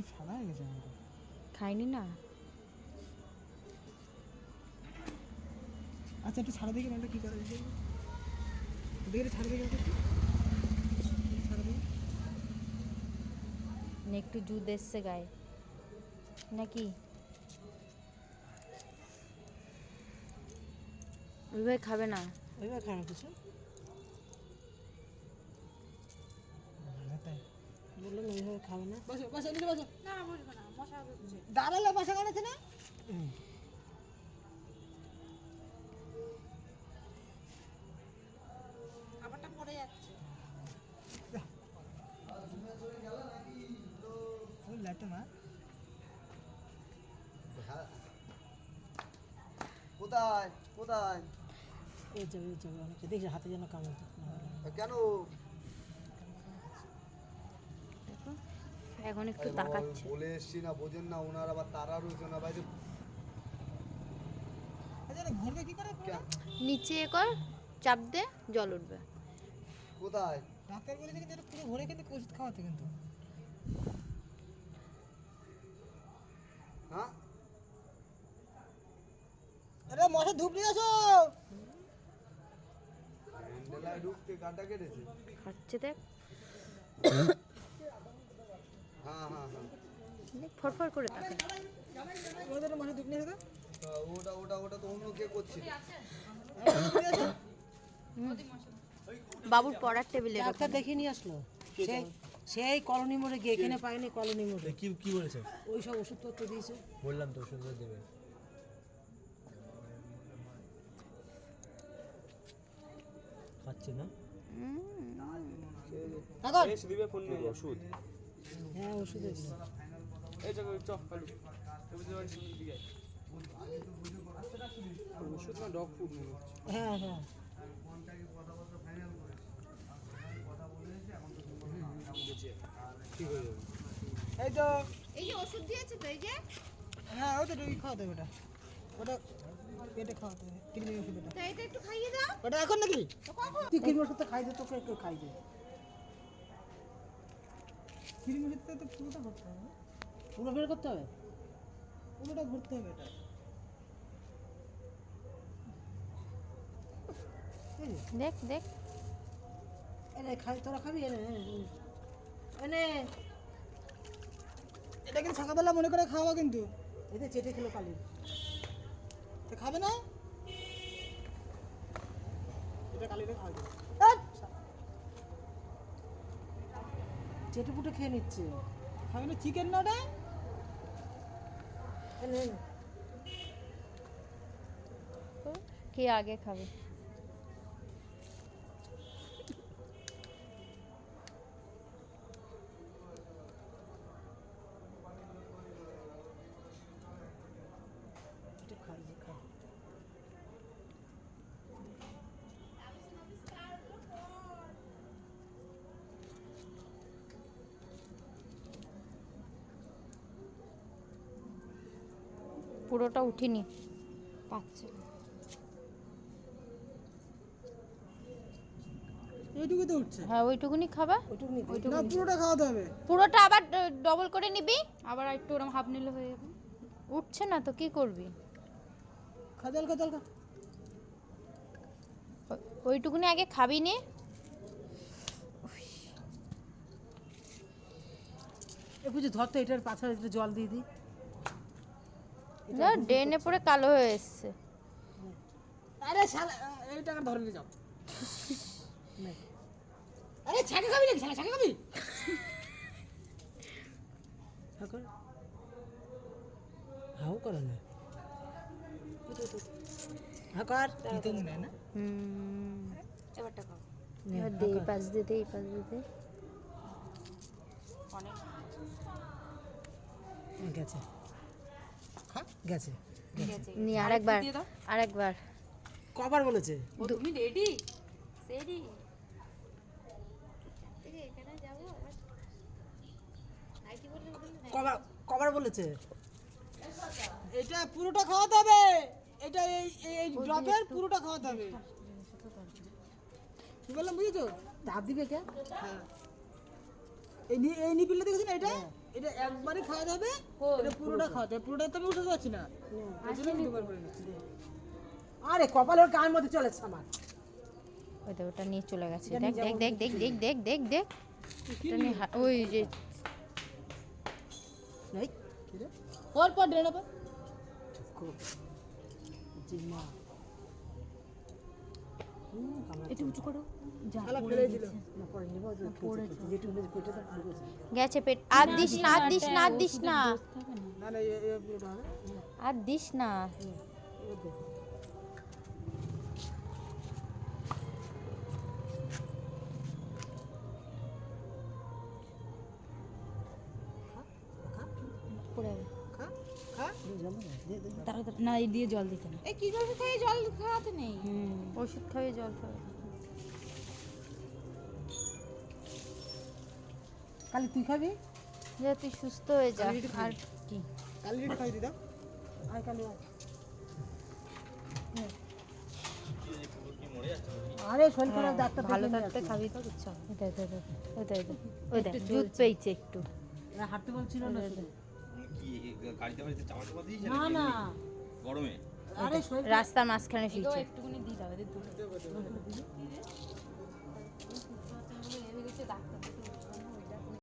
জিভ সাদা হয়ে গেছে আমার। খাইনি না। আচ্ছা একটু ছাড়া দেখি মালটা কী করে দেখে ছাড়া দেখি ছাড়া দেখি একটু জুদ এসছে গায়ে নাকি? ওইভাবে খাবে না। ওইভাবে খারাপ কিছু বললাম, ওইভাবে খাবে না। বসো বসো নিচে বসো। না বসবো না, মশা হচ্ছে। দাঁড়ালে বসা কাটাচ্ছে না। খাবারটা পড়ে যাচ্ছে। ওই লাইটটা না কোথায় কোথায় এই যাবে অনেকে দেখছি হাতে যেন কামড় কেন? দেখো এখন একটু তাকাচ্ছে। বলে এসছি না, বোঝেন না ওনার, আবার তারা রয়েছে না বাইরে। আচ্ছা এটা ঘুরবে কি করে? নিচে এ কর, চাপ দে, জল উঠবে। কোথায়? ডাক্তার বলেছে কিন্তু এটা পুরো ভরে কিন্তু ওষুধ খাওয়াতে কিন্তু। হ্যাঁ আরে মশা ধূপ নিয়ে আসো। হ্যান্ডেলায় ঢুকতে কাটা কেটেছে। খাচ্ছে দেখ, হ্যাঁ হ্যাঁ হ্যাঁ দেখ ফরফর করে তাকে। ওদের মশা ধূপ নিয়ে আসো। তা ওটা ওটা ওটা তো অন্য কে করছে। বাবুর পড়ার টেবিলে ডাক্তার দেখিয়ে নিয়ে আসলো। সেই কলোনি মোড়ে গিয়ে এখানে পাইনি, কলোনি মোড়ে কি বলেছে? ওই সব ওষুধপত্র দিয়েছে। বললাম তো ওষুধ দেবে। খাচ্ছে না? দিবে ফোন নিয়ে ওষুধ হ্যাঁ ওষুধ এগুলো। এই জায়গায় চপ খালু বুঝতে পারছি দিকে ওষুধ না ডগ ফুড মনে হচ্ছে। হ্যাঁ হ্যাঁ ঠিক হয়ে যাবে। এই তো এই যে ওষুধ দিয়েছে তো, এই যে হ্যাঁ ওটা রুগী খাওয়াতে হবে। ওটা পেটে খাওয়াতে হবে কৃমি ওষুধ। ওটা তা এটা একটু খাইয়ে দাও। ওটা এখন নাকি? তো কখন? তুই কিনবো ওষুধটা খাই দে, তোকে একটু খাই দে। কৃমি ওষুধটা তো পুরোটা ভরতে হবে। পুরো বের করতে হবে। পুরোটা ভরতে হবে এটা। দেখ দেখ, এনে খাই, তোরা খাবি? এনে এনে এটা কিন্তু সকালবেলা মনে করে খাওয়া কিন্তু। এতে চেটে খেলো কালি। তো খাবে না? এটা কালিটা খাওয়া যাবে। চেটে পুটে খেয়ে নিচ্ছে। খাবে না চিকেন না ওটা? এনে এনে কে আগে খাবে? একটু খাই দে, খাই। পুরোটা উঠিনি, পাচ্ছে। এইটুকু তো উঠছে। হ্যাঁ ওইটুকুনি খাবা। ওইটুকু নিতে না পুরোটা খাওয়াতে হবে। পুরোটা আবার ডবল করে নিবি, আবার একটু ওরকম হাফ নিলে হয়ে যাবে। উঠছে না তো কি করবি? খাজাল খাজাল খা। ওইটুকুনি আগে খাবি নে। এ বুঝি ধরতে, এটার পাছায় একটু জল দিয়ে দিই। ড্রেনে পড়ে কালো হয়ে এসছে। আরে শালা এই টাকা ধরে নিয়ে যাও। নে। আরে ছাকে খাবি নাকি? শালা ছাকে খাবি? হ্যাঁ কর। হাও করে না। হ্যাঁ কর। দিতে মনে হয় না? এবারটা খাও। নে, এবার হ্যাঁ দে, কর। পাশ দিয়ে দে, এই পাশ দিয়ে দে। অনেক গেছে খা। গেছে। গেছে। নি আরেকবার, দিয়ে দাও। আরেকবার। কবার বলেছে? ও তুমি রেডি? রেডি? থেকে এখানে যাবো আবার। নাইটি বললে ওখানে কবার কবার বলেছে? এটা পুরোটা খাওয়াতে হবে। এটা এই এই ড্রপের পুরোটা খাওয়াতে হবে। কি বললাম বুঝেছো? দাঁত দিবে কে? হ্যাঁ এই নিপিলটা দেখেছেন এটা? এটা একবারই খাওয়াতে হবে, এটা পুরোটা খাওয়াতে হবে। পুরোটা তো আমি উঠাতে পারছি না, এই জন্য আমি দুবার করে নিচ্ছি। আরে কপাল ওর গায়ের মধ্যে চলেছে আমার। ওই তো ওটা নিয়ে চলে গেছে। দেখ দেখ দেখ দেখ দেখ দেখ দেখ দেখ ওটা নিয়ে ওই যে এই পর ডেড়া পর জিম্মা একটু উঁচু করো। যা শালা ফেলে দিল। না পরে নিব যেটু পেটে তো ঢুকেছে। গেছে পেট। আর দিস না আর দিস না আর দিস না না না এই পুরোটা হবে। আর দিস না। পড়ে যাবে। খা খা তাড়াতাড়ি না এই দিয়ে জল দিতে না। এই কি জল খেয়ে জল খাওয়াতে নেই। ওষুধ খাইয়ে জল খাবে। কালি তুই খাবি? যা তুই সুস্থ হয়ে যা। আর কি কালি রেট খাই দিদা। আয় কালি আয়। আরে শরীর খারাপ ডাক্তার ভালো থাকতে খাবি তো কিচ্ছু হবে না। ওই দেখ ওই দেখ দুধ পেয়েছে একটু। এরা হাঁটতে বলছিল না শুধু। কি গাড়িতে বাড়িতে চাপা চাপা দিয়েছে না না গরমে? আরে শরীর রাস্তার মাঝখানে ফিরছে। একটুখানি দিয়ে দাও, এদের দুটো